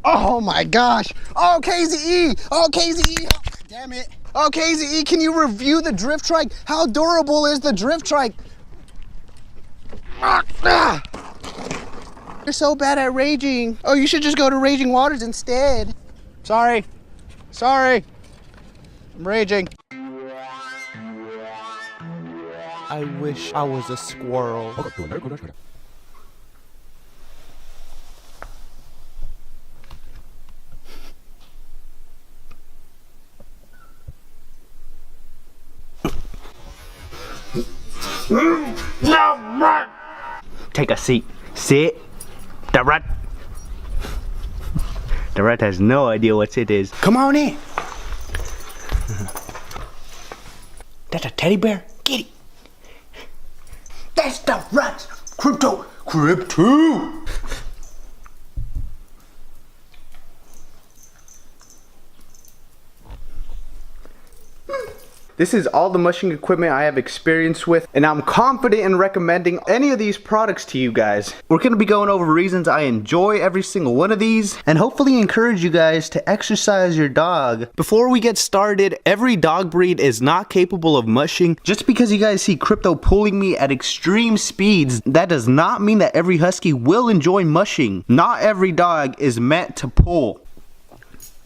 Oh my gosh. Oh, KZE. Oh, KZE. Oh, damn it. Oh, KZE, can you review the drift trike? How durable is the drift trike? You're so bad at raging. Oh, you should just go to Raging Waters instead. Sorry. Sorry. I'm raging. I wish I was a squirrel. Take a seat. Sit. The rat has no idea what it is. Come on in. That's a teddy bear. Get it. That's the rat. Crypto. This is all the mushing equipment I have experience with, and I'm confident in recommending any of these products to you guys. We're going to be going over reasons I enjoy every single one of these, and hopefully encourage you guys to exercise your dog. Before we get started, every dog breed is not capable of mushing. Just because you guys see Crypto pulling me at extreme speeds, that does not mean that every Husky will enjoy mushing. Not every dog is meant to pull.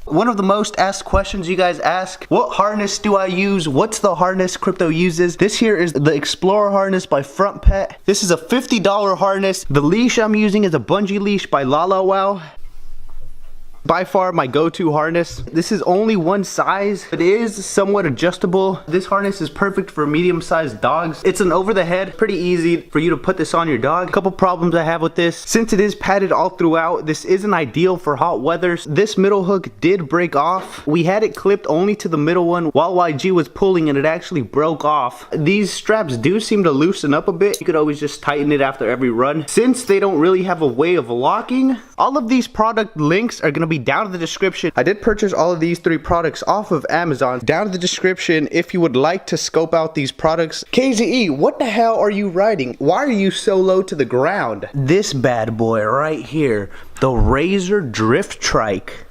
One of the most asked questions you guys ask, what harness do I use? What's the harness Crypto uses? This here is the Explorer harness by Front Pet. This is a $50 harness. The leash I'm using is a bungee leash by Lala Wow. By far my go-to harness. This is only one size. It is somewhat adjustable. This harness is perfect for medium-sized dogs. It's an over-the-head, pretty easy for you to put this on your dog. A couple problems I have with this. Since it is padded all throughout, this isn't ideal for hot weather. This middle hook did break off. We had it clipped only to the middle one while YG was pulling, and it actually broke off. These straps do seem to loosen up a bit. You could always just tighten it after every run. Since they don't really have a way of locking, all of these product links are going to be down in the description. I did purchase all of these 3 products off of Amazon. Down in the description if you would like to scope out these products. KZE, what the hell are you riding? Why are you so low to the ground? This bad boy right here, the Razor Drift Trike.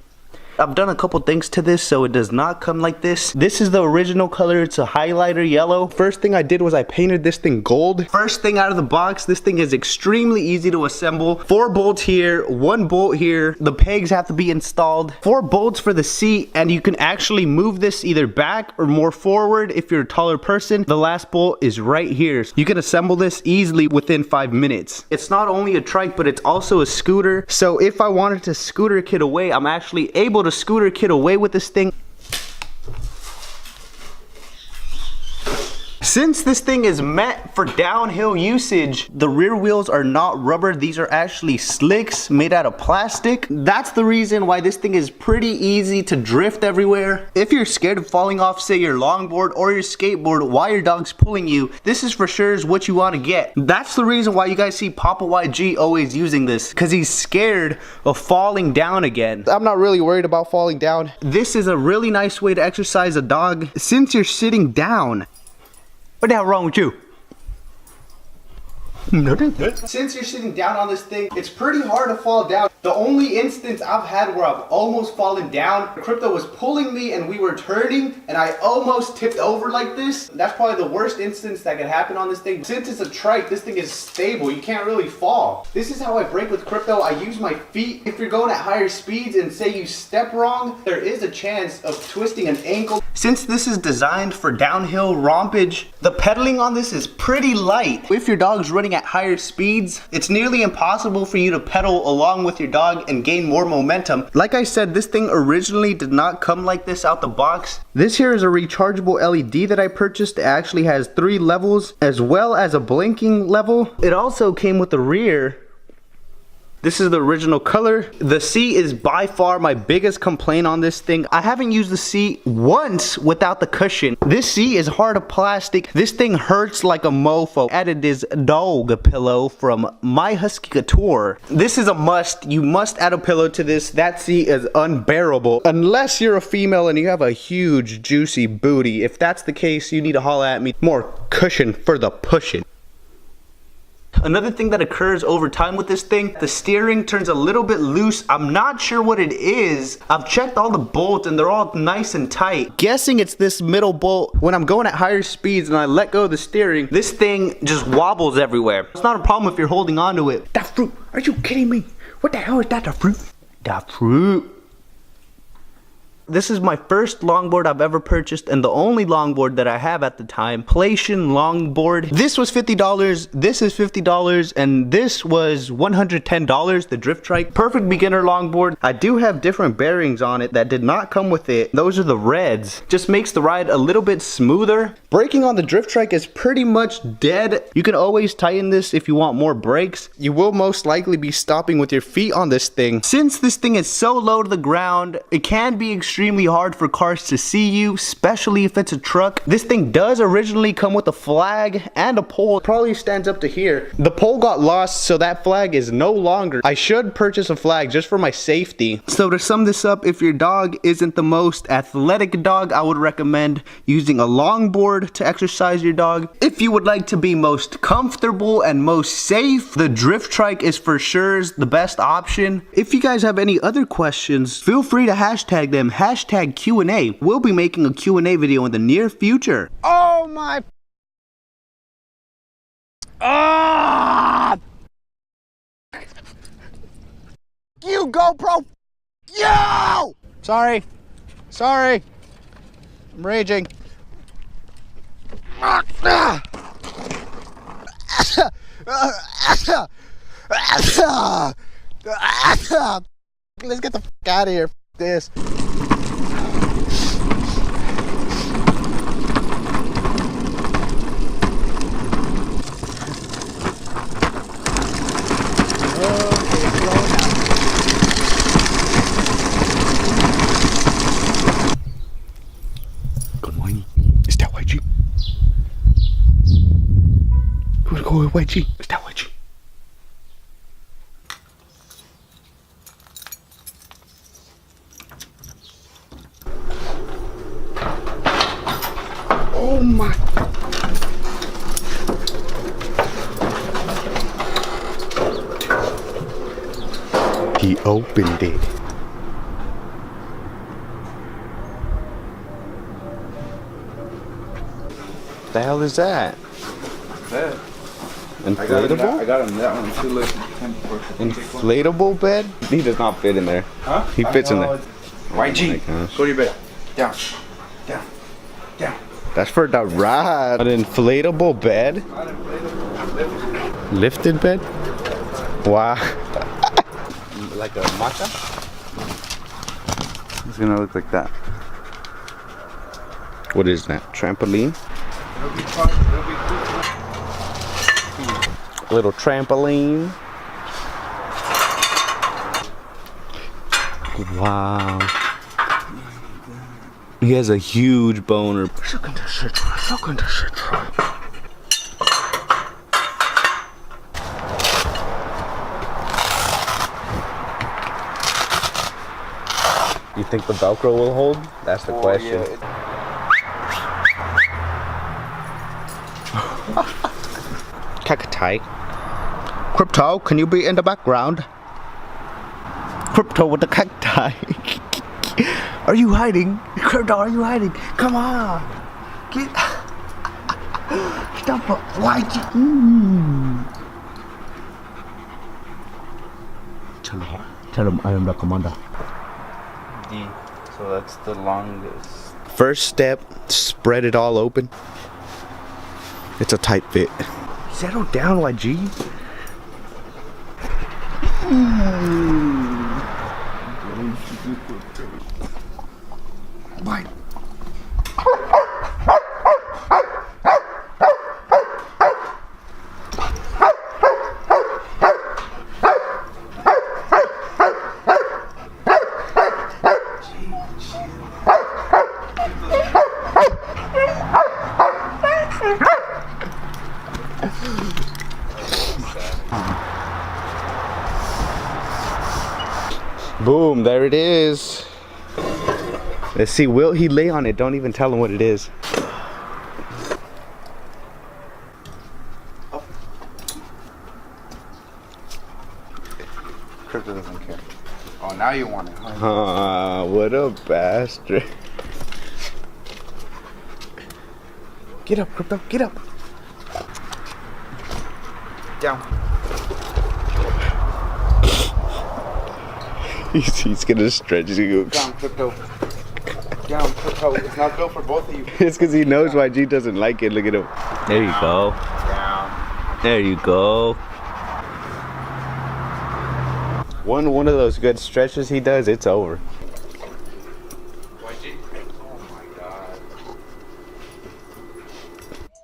I've done a couple things to this so it does not come like this. This is the original color. It's a highlighter yellow. First thing I did was I painted this thing gold. First thing out of the box, this thing is extremely easy to assemble. 4 bolts here, 1 bolt here. The pegs have to be installed. 4 bolts for the seat, and you can actually move this either back or more forward if you're a taller person. The last bolt is right here. You can assemble this easily within 5 minutes. It's not only a trike, but it's also a scooter. So if I wanted to scooter kid away, I'm actually able to scooter kid away with this thing. Since this thing is meant for downhill usage, the rear wheels are not rubber. These are actually slicks made out of plastic. That's the reason why this thing is pretty easy to drift everywhere. If you're scared of falling off, say your longboard or your skateboard while your dog's pulling you, this is for sure is what you want to get. That's the reason why you guys see Papa YG always using this, because he's scared of falling down again. I'm not really worried about falling down. This is a really nice way to exercise a dog since you're sitting down. What the hell wrong with you? Nothing. Since you're sitting down on this thing, it's pretty hard to fall down. The only instance I've had where I've almost fallen down, Crypto was pulling me and we were turning and I almost tipped over like this. That's probably the worst instance that could happen on this thing. Since it's a trike, this thing is stable. You can't really fall. This is how I brake with Crypto. I use my feet. If you're going at higher speeds and say you step wrong, there is a chance of twisting an ankle. Since this is designed for downhill rompage, the pedaling on this is pretty light. If your dog's running at higher speeds, it's nearly impossible for you to pedal along with your dog and gain more momentum. Like I said, this thing originally did not come like this out the box. This here is a rechargeable LED that I purchased. It actually has 3 levels as well as a blinking level. It also came with the rear. This is the original color. The seat is by far my biggest complaint on this thing. I haven't used the seat once without the cushion. This seat is hard of plastic. This thing hurts like a mofo. Added this dog pillow from My Husky Couture. This is a must. You must add a pillow to this. That seat is unbearable. Unless you're a female and you have a huge juicy booty. If that's the case, you need to holler at me. More cushion for the pushing. Another thing that occurs over time with this thing, the steering turns a little bit loose. I'm not sure what it is. I've checked all the bolts and they're all nice and tight. Guessing it's this middle bolt. When I'm going at higher speeds and I let go of the steering, this thing just wobbles everywhere. It's not a problem if you're holding on to it. That fruit, are you kidding me? What the hell is that, the fruit? The fruit. This is my first longboard I've ever purchased and the only longboard that I have at the time. Plation longboard. This was $50, this is $50, and this was $110, the drift trike. Perfect beginner longboard. I do have different bearings on it that did not come with it. Those are the reds. Just makes the ride a little bit smoother. Braking on the drift trike is pretty much dead. You can always tighten this if you want more brakes. You will most likely be stopping with your feet on this thing. Since this thing is so low to the ground, it can be extremely hard for cars to see you, especially if it's a truck. This thing does originally come with a flag and a pole. It probably stands up to here. The pole got lost, so that flag is no longer. I should purchase a flag just for my safety. So to sum this up, if your dog isn't the most athletic dog, I would recommend using a longboard to exercise your dog. If you would like to be most comfortable and most safe, the drift trike is for sure the best option. If you guys have any other questions, feel free to hashtag them. Hashtag Q&A. We'll be making a Q&A video in the near future. Oh my... Ah! You GoPro! Yo! Sorry. Sorry. I'm raging. Let's get the f out of here. This. Good morning. Is that YG? Go, YG. Is that YG? Oh my. He opened it. The hell is that? Bed. Inflatable? I got him that one too. Inflatable bed? He does not fit in there. Huh? He fits in there. YG, go to your bed. Down. Down. Down. That's for the ride. An inflatable bed? Lifted bed? Wow. Like a matcha? It's gonna look like that. What is that? Trampoline? Little trampoline. Wow. He has a huge boner. You think the Velcro will hold? That's the question. Cacti. Crypto, can you be in the background? Crypto with the cacti. Are you hiding? Crypto, are you hiding? Come on. Get stop. Why? Tell him I am the commander. D. So that's the longest. First step, spread it all open. It's a tight fit. Settle down, YG. Why? Boom, there it is. Let's see, will he lay on it? Don't even tell him what it is. Now you want it, huh? What a bastard. Get up, Crypto, get up. Down. He's gonna stretch you. Down, Crypto. Down, Crypto. It's not good for both of you. It's because he knows YG doesn't like it. Look at him. There you go. Down. There you go. One of those good stretches he does, it's over. YG? Oh my God.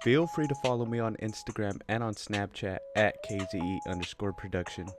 Feel free to follow me on Instagram and on Snapchat at KZE_production.